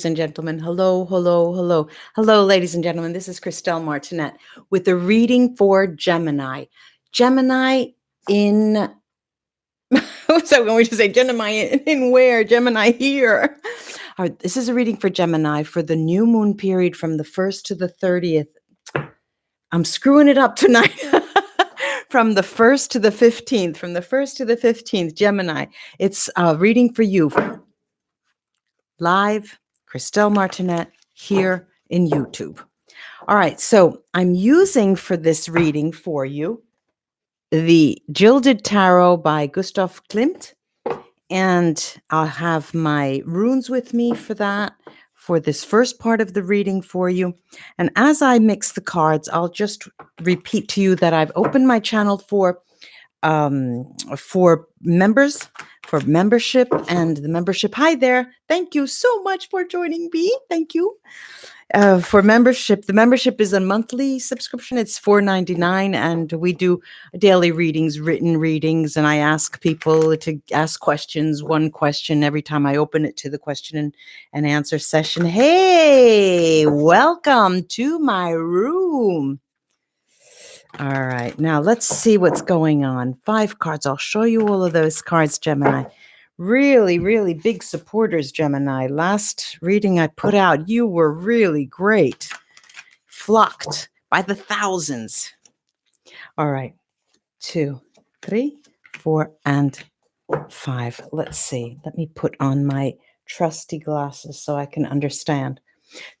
and gentlemen. Hello, hello, hello. Hello, ladies and gentlemen. This is Christelle Martinette with a reading for Gemini. Gemini in, so when we just say Gemini in where? Gemini here. All right, this is a reading for Gemini for the new moon period from the 1st to the 30th. I'm screwing it up tonight. From the 1st to the 15th, from the 1st to the 15th, Gemini. It's a reading for you. Live, Christelle Martinette here in YouTube. All right, so I'm using for this reading for you the Gilded Tarot by Gustav Klimt, and I'll have my runes with me for that, for this first part of the reading for you. And as I mix the cards, I'll just repeat to you that I've opened my channel for members, for membership, and the membership. Hi there. Thank you so much for joining me. Thank you. For membership, the membership is a monthly subscription. It's $4.99, and we do daily readings, written readings, and I ask people to ask questions, one question every time I open it to the question and answer session. Hey, welcome to my room. All right, now let's see what's going on. 5 cards. I'll show you all of those cards, Gemini. Really, really big supporters, Gemini. Last reading I put out, you were really great. Flocked by the thousands. All right, 2, 3, 4, and 5. Let's see. Let me put on my trusty glasses so I can understand.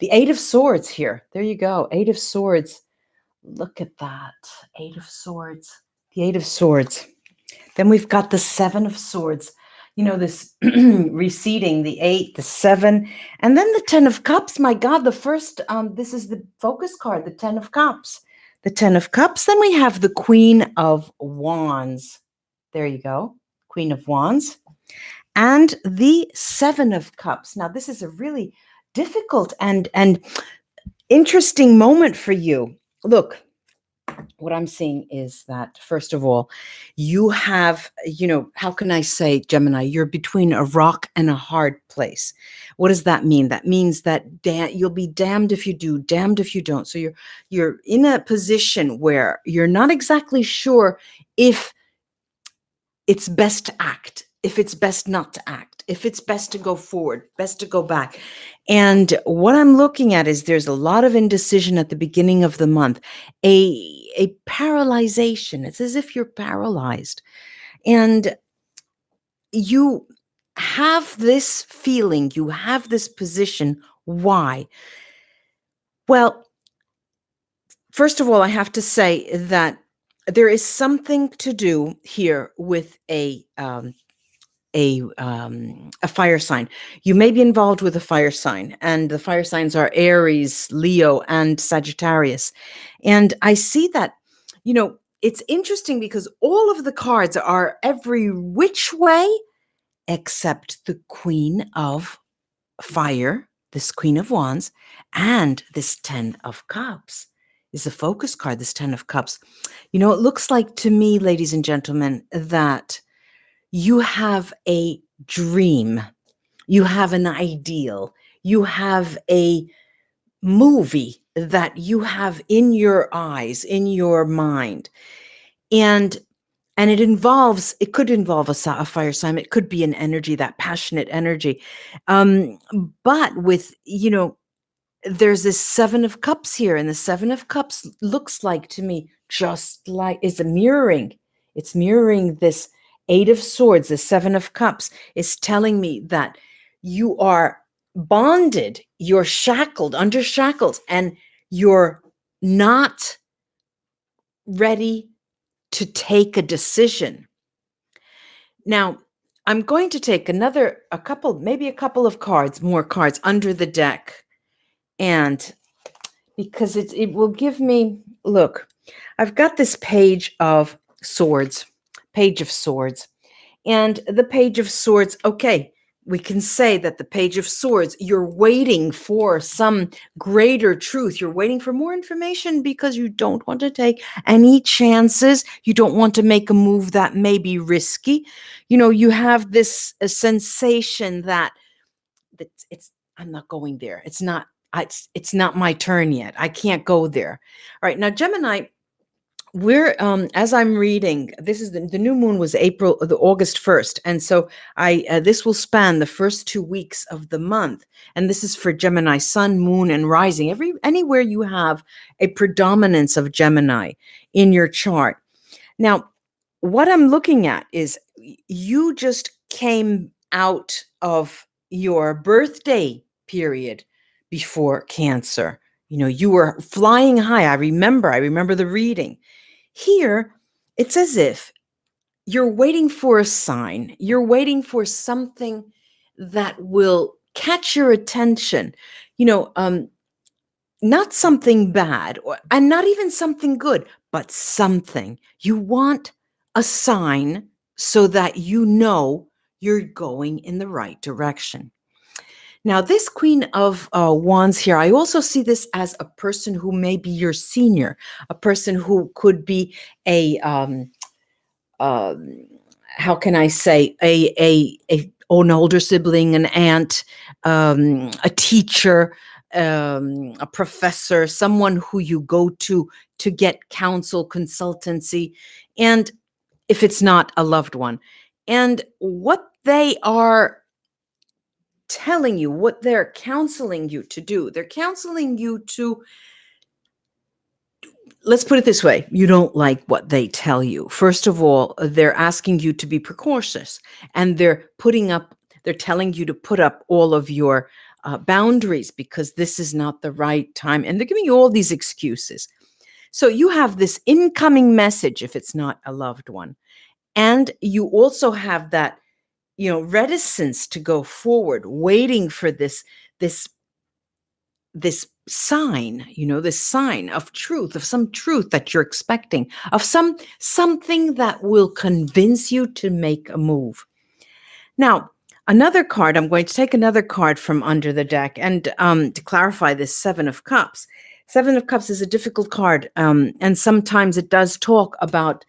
The 8 of Swords here. There you go. 8 of Swords. Look at that. 8 of Swords. The 8 of Swords. Then we've got the 7 of Swords. You know, this receding, the 8, the 7, and then the 10 of Cups. My God, the first, this is the focus card, the 10 of Cups. The 10 of Cups. Then we have the Queen of Wands. There you go. Queen of Wands. And the 7 of Cups. Now, this is a really difficult and interesting moment for you. Look, what I'm seeing is that, first of all, you have, how can I say, Gemini, you're between a rock and a hard place. What does that mean? That means that you'll be damned if you do, damned if you don't. So you're in a position where you're not exactly sure if it's best to act, if it's best not to act, if it's best to go forward, best to go back. And what I'm looking at is there's a lot of indecision at the beginning of the month, a paralyzation. It's as if you're paralyzed. And you have this feeling, you have this position. Why? Well, first of all, I have to say that there is something to do here with a fire sign. You may be involved with a fire sign, and the fire signs are Aries, Leo, and Sagittarius. And I see that, it's interesting because all of the cards are every which way except the Queen of Fire, this Queen of Wands, and this 10 of Cups is a focus card, this 10 of Cups. It looks like to me, ladies and gentlemen, that you have a dream, you have an ideal, you have a movie that you have in your eyes, in your mind. And it could involve a fire sign. It could be an energy, that passionate energy. But with, there's this 7 of Cups here, and the 7 of Cups looks like to me just like it's mirroring this 8 of Swords. The 7 of Cups is telling me that you are bonded, you're shackled, under shackles, and you're not ready to take a decision. Now, I'm going to take maybe a couple of cards, more cards under the deck. And because it will give me, look, I've got this Page of Swords. And the Page of Swords, okay, we can say that the Page of Swords, you're waiting for some greater truth. You're waiting for more information because you don't want to take any chances. You don't want to make a move that may be risky. You have this sensation that it's I'm not going there. It's not my turn yet. I can't go there. All right. Now, Gemini, we're as I'm reading, this is the new moon was August 1st. And so this will span the first 2 weeks of the month. And this is for Gemini, sun, moon, and rising. Anywhere you have a predominance of Gemini in your chart. Now, what I'm looking at is you just came out of your birthday period before Cancer. You were flying high. I remember the reading. Here, it's as if you're waiting for a sign. You're waiting for something that will catch your attention. Not something bad and not even something good, but something. You want a sign so that you know you're going in the right direction. Now, this Queen of Wands here, I also see this as a person who may be your senior, a person who could be how can I say, an older sibling, an aunt, a teacher, a professor, someone who you go to get counsel, consultancy, and if it's not a loved one. And what they are telling you, what they're counseling you to do, they're counseling you to, let's put it this way, you don't like what they tell you. First of all, they're asking you to be precautious, and they're telling you to put up all of your boundaries because this is not the right time. And they're giving you all these excuses. So you have this incoming message if it's not a loved one. And you also have that, reticence to go forward, waiting for this sign, this sign of truth, of some truth that you're expecting, of something that will convince you to make a move. Now, another card, I'm going to take another card from under the deck and to clarify this Seven of Cups. Seven of Cups is a difficult card, and sometimes it does talk about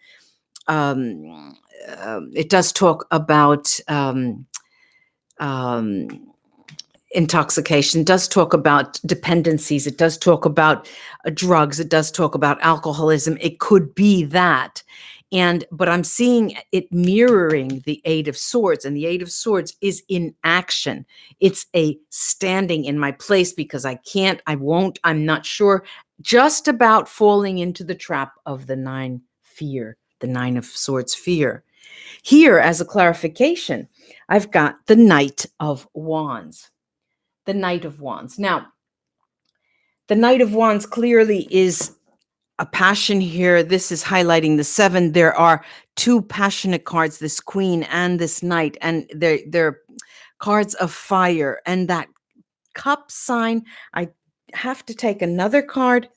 intoxication. It does talk about dependencies. It does talk about drugs. It does talk about alcoholism. It could be that. But I'm seeing it mirroring the Eight of Swords, and the Eight of Swords is in action. It's a standing in my place because I can't, I won't, I'm not sure, just about falling into the trap of the Nine of Swords fear. Here, as a clarification, I've got the Knight of Wands. The Knight of Wands. Now, the Knight of Wands clearly is a passion here. This is highlighting the seven. There are two passionate cards, this Queen and this Knight, and they're cards of fire. And that cup sign, I have to take another card,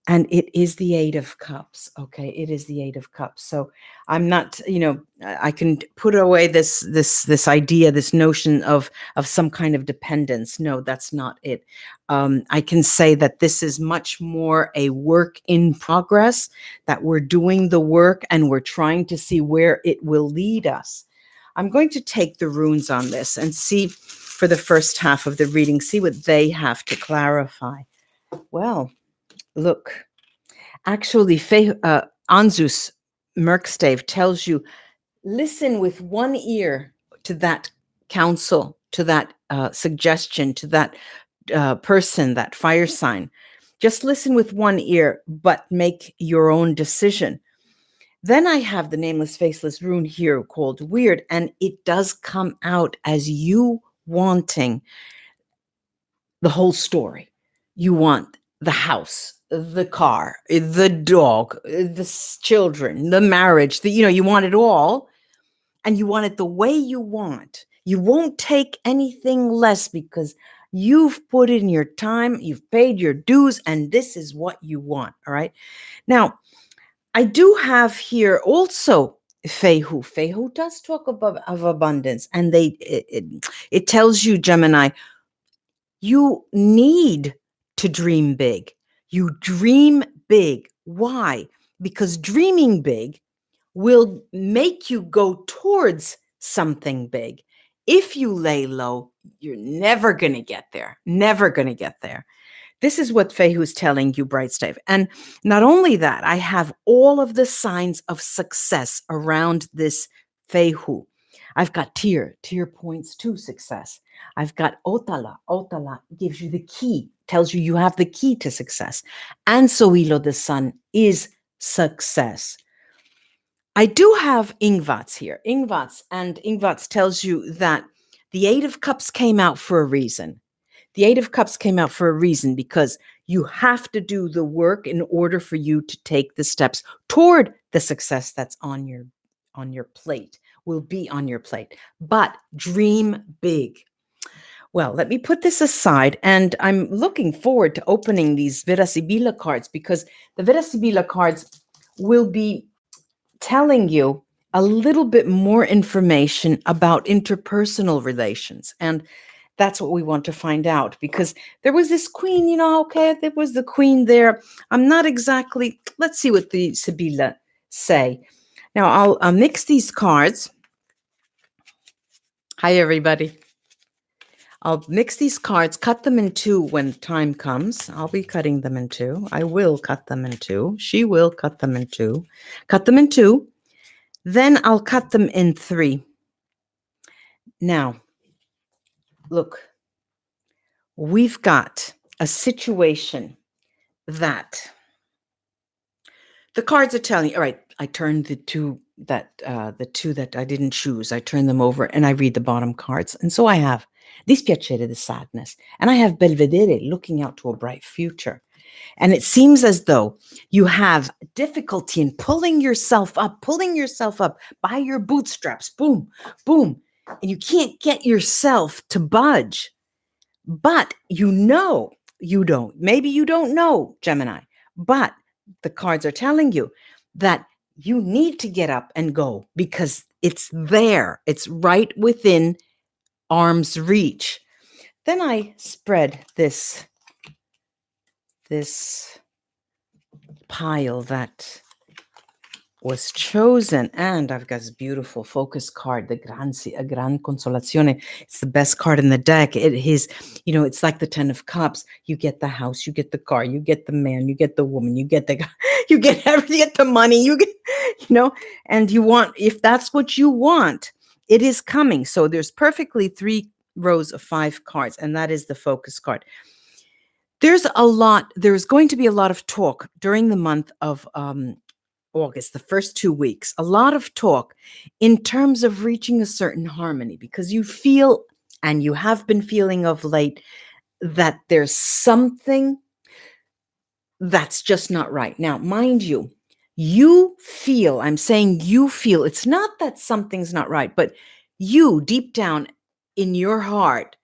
and it is the Eight of Cups. Okay, it is the Eight of Cups. So I'm not, I can put away this idea, this notion of some kind of dependence. No, that's not it. I can say that this is much more a work in progress, that we're doing the work and we're trying to see where it will lead us. I'm going to take the runes on this and see for the first half of the reading, see what they have to clarify. Well, look, actually, Anzus Merkstave tells you, listen with one ear to that counsel, to that suggestion, to that person, that fire sign. Just listen with one ear, but make your own decision. Then I have the nameless, faceless rune here called Weird, and it does come out as you wanting the whole story. You want the house, the car, the dog, the children, the marriage, you want it all, and you want it the way you want. You won't take anything less because you've put in your time, you've paid your dues, and this is what you want. All right. Now, I do have here also Fehu. Fehu does talk of abundance, and it tells you, Gemini, you need to dream big. You dream big. Why? Because dreaming big will make you go towards something big. If you lay low, you're never going to get there. Never going to get there. This is what Fehu is telling you, Bright Stave. And not only that, I have all of the signs of success around this Fehu. I've got Tyr. Tyr points to success. I've got Otala. Otala gives you the key, tells you you have the key to success. And Sohilo, the sun, is success. I do have Ingvats here. Ingvats tells you that the Eight of Cups came out for a reason. The Eight of Cups came out for a reason because you have to do the work in order for you to take the steps toward the success that's on your plate, will be on your plate. But dream big. Well, let me put this aside, and I'm looking forward to opening these Vera Sibilla cards because the Vera Sibilla cards will be telling you a little bit more information about interpersonal relations. And that's what we want to find out because there was this queen, okay, there was the queen there. I'm not exactly, let's see what the Sibilla say. Now I'll mix these cards. Hi, everybody. I'll mix these cards, cut them in two when time comes. I'll be cutting them in two. I will cut them in two. She will cut them in two. Cut them in two. Then I'll cut them in three. Now, look, we've got a situation that the cards are telling you. All right, I turned the two that I didn't choose. I turn them over and I read the bottom cards. And so I have Dispiacere, the sadness, and I have Belvedere, looking out to a bright future. And it seems as though you have difficulty in pulling yourself up by your bootstraps. Boom, boom. And you can't get yourself to budge. But you don't. Maybe you don't know, Gemini. But the cards are telling you that you need to get up and go because it's there. It's right within arm's reach. Then I spread this pile that was chosen, and I've got this beautiful focus card, the Gran Consolazione. It's the best card in the deck. It is, it's like the 10 of Cups. You get the house, you get the car, you get the man, you get the woman, you get you get everything, you get the money, you get, and you want, if that's what you want, it is coming. So there's perfectly 3 rows of 5 cards, and that is the focus card. There's going to be a lot of talk during the month of August, the first 2 weeks, a lot of talk in terms of reaching a certain harmony, because you feel, and you have been feeling of late, that there's something that's just not right. Now, mind you, I'm saying you feel, it's not that something's not right, but you, deep down in your heart,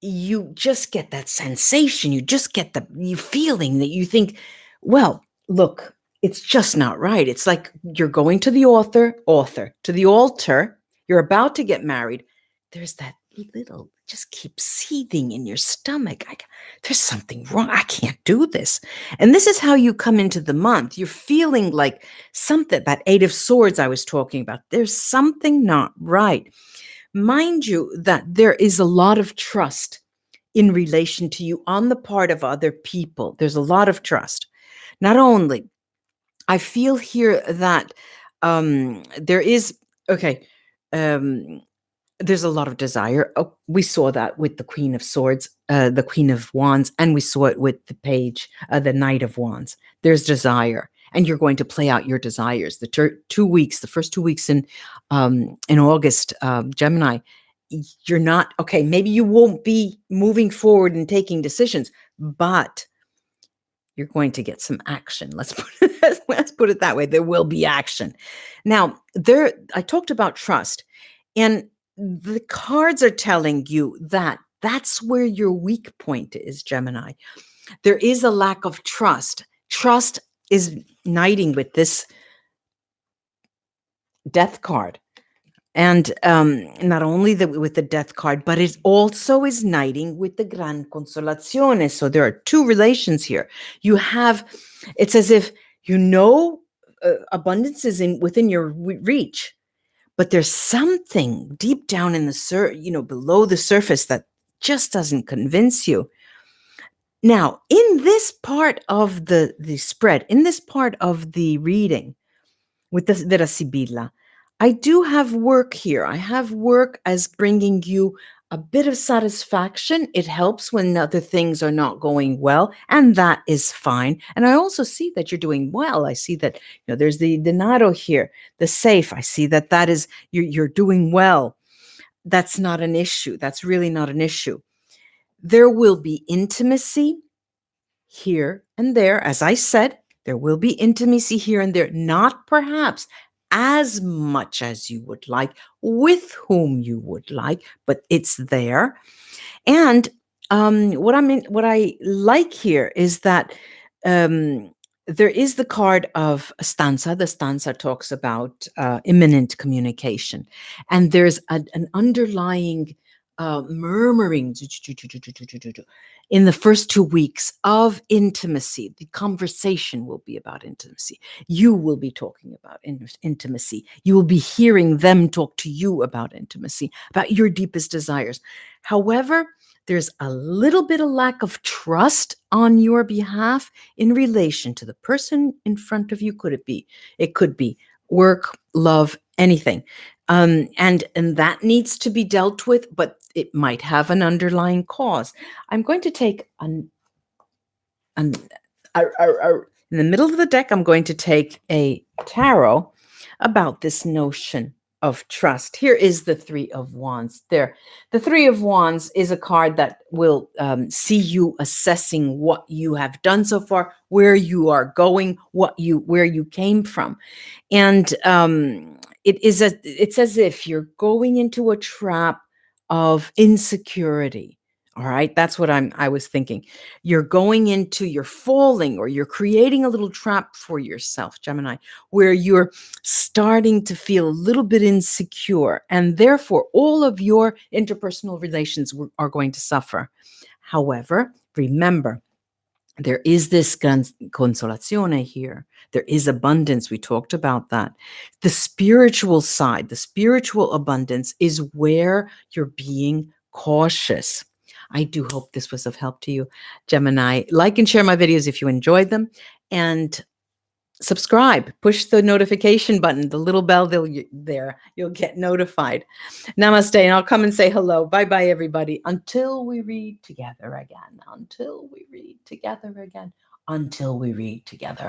you just get that sensation, you just get the feeling that you think, well, look, it's just not right. It's like you're going to the to the altar, you're about to get married. There's that little, just keeps seething in your stomach. There's something wrong. I can't do this. And this is how you come into the month. You're feeling like something, that 8 of Swords I was talking about. There's something not right. Mind you that there is a lot of trust in relation to you on the part of other people. There's a lot of trust. Not only, I feel here that there is, there's a lot of desire. Oh, we saw that with the Queen of Swords, the Queen of Wands, and we saw it with the Page, the Knight of Wands. There's desire, and you're going to play out your desires. The 2 weeks, the first 2 weeks in August, Gemini, you're not, maybe you won't be moving forward and taking decisions, but you're going to get some action. Let's put it that way. There will be action. Now, I talked about trust, and the cards are telling you that that's where your weak point is, Gemini. There is a lack of trust. Trust is knighting with this Death card. And not only with the Death card, but it also is knighting with the Gran Consolazione. So there are 2 relations here. It's as if abundance is within your reach, but there's something deep down in the below the surface that just doesn't convince you. Now, in this part of the spread, in this part of the reading with the Vera Sibilla, I do have work here. I have work as bringing you a bit of satisfaction. It helps when other things are not going well, and that is fine. And I also see that you're doing well. I see that there's the denaro here, the safe. I see that is you're doing well. That's not an issue. That's really not an issue. There will be intimacy here and there. As I said, there will be intimacy here and there, not perhaps as much as you would like, with whom you would like, but it's there. And what I like here is that there is the card of a stanza. The stanza talks about imminent communication, and there's an underlying murmuring in the first 2 weeks of intimacy. The conversation will be about intimacy. You will be talking about intimacy. You will be hearing them talk to you about intimacy, about your deepest desires. However, there's a little bit of lack of trust on your behalf in relation to the person in front of you. It could be work, love, anything. And that needs to be dealt with, but it might have an underlying cause. I'm going to take in the middle of the deck, I'm going to take a tarot about this notion of trust. Here is the Three of Wands. There, the Three of Wands is a card that will see you assessing what you have done so far, where you are going, where you came from, and it's as if you're going into a trap of insecurity. All right, that's what I was thinking. You're falling, or you're creating a little trap for yourself, Gemini, where you're starting to feel a little bit insecure, and therefore all of your interpersonal relations are going to suffer. However, remember, there is this consolazione here. There is abundance. We talked about that. The spiritual side, the spiritual abundance, is where you're being cautious. I do hope this was of help to you, Gemini. Like and share my videos if you enjoyed them, and subscribe. Push the notification button, the little bell there. You'll get notified. Namaste, and I'll come and say hello. Bye-bye, everybody. Until we read together again. Until we read together again. Until we read together again.